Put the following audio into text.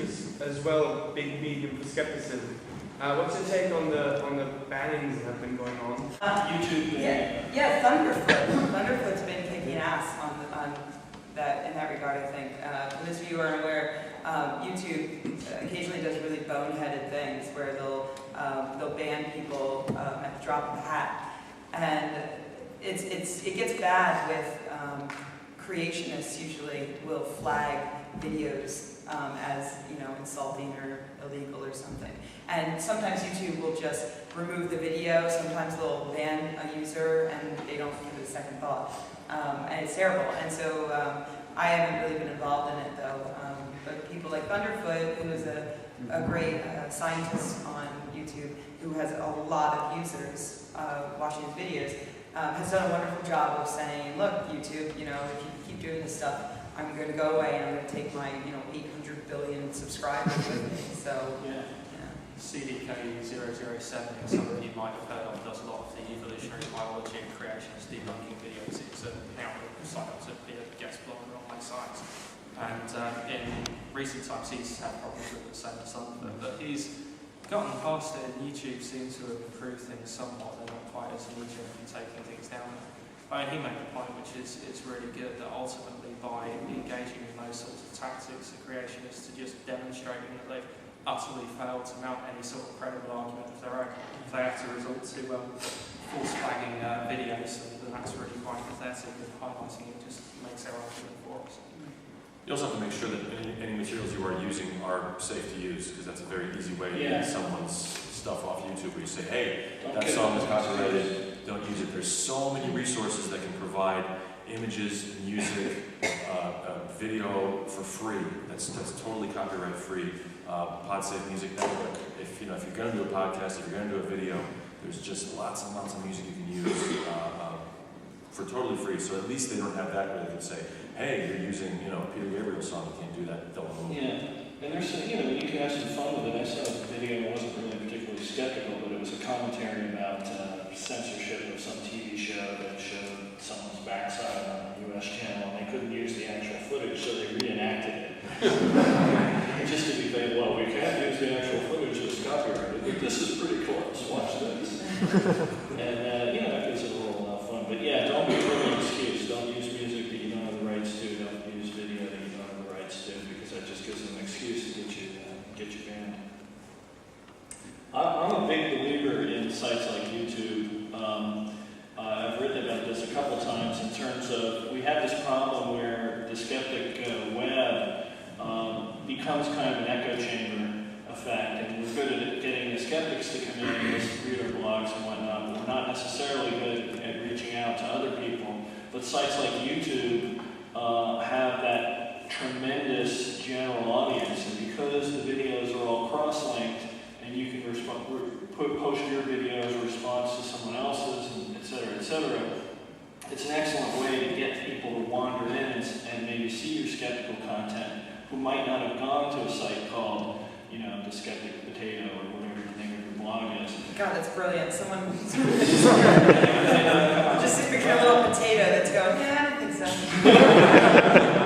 is as well a big medium for skepticism. What's your take on the bannings that have been going on? YouTube. Yeah, Thunderfoot's been kicking ass on that in that regard. I think for those of you who are aware, YouTube occasionally does really boneheaded things where they'll ban people at the drop of a hat, and it gets bad with creationists. Usually will flag videos as insulting or illegal or something. And sometimes YouTube will just remove the video. Sometimes they'll ban a user and they don't give it a second thought. And it's terrible. And so I haven't really been involved in it though. But people like Thunderfoot, who is a great scientist on YouTube, who has a lot of users watching his videos, has done a wonderful job of saying, look, YouTube, if you keep doing this stuff, I'm going to go away and I'm going to take my 800 billion subscribers with me. So yeah. CDK007, somebody you might have heard of, does a lot of the evolutionary biology and creationist debunking videos. It's an outlet site to be a guest blogger on my site. And in recent times he's had problems with the same as Thunderfoot, but he's gotten past it, and YouTube seems to have improved things somewhat. They're not quite as legit in taking things down. He made a point which is really good, that ultimately by engaging in those sorts of tactics, the creationists are just demonstrating that they've utterly failed to mount any sort of credible argument of their own. If they have to resort to false flagging videos, then that's really quite pathetic, and highlighting it just makes their argument for us. You also have to make sure that any materials you are using are safe to use, because that's a very easy way to get someone's stuff off YouTube, where you say, hey, that song is copyrighted, don't use it. There's so many resources that can provide images, music, video for free. That's totally copyright free. PodSafe Music Network. If you're going to do a podcast, if you're going to do a video, there's just lots and lots of music you can use for totally free. So at least they don't have that where they can say, hey, you're using Peter Gabriel's song, you can't do that. Don't move. Yeah, and there's some, you can have some fun with it. I saw the video, I wasn't really particularly skeptical, but it was a commentary about censorship of some TV show that showed someone's backside on a US channel, and they couldn't use the actual footage, so they reenacted it. Just to be fair, well, we can't use the actual footage, it's copyrighted, but this is pretty close, watch this. And, that gives it a little fun. But yeah, don't be an excuse. Don't use music that you don't have the rights to. Don't use video that you don't have the rights to, because that just gives them an excuse to get you banned. I'm a big believer in sites like YouTube. I've written about this a couple times in terms of, we have this problem where the skeptic web becomes kind of an echo chamber effect, and we're good at getting the skeptics to come in and read our blogs and whatnot, but we're not necessarily good at reaching out to other people. But sites like YouTube have that tremendous general audience, and because the videos are all cross-linked, and you can post your videos in response to someone else's, and et cetera, it's an excellent way to get people to wander in and maybe see your skeptical content, who might not have gone to a site called, the Skeptic Potato or whatever the name of your blog is. God, that's brilliant. Someone just picture a little potato that's going, yeah, I don't think so.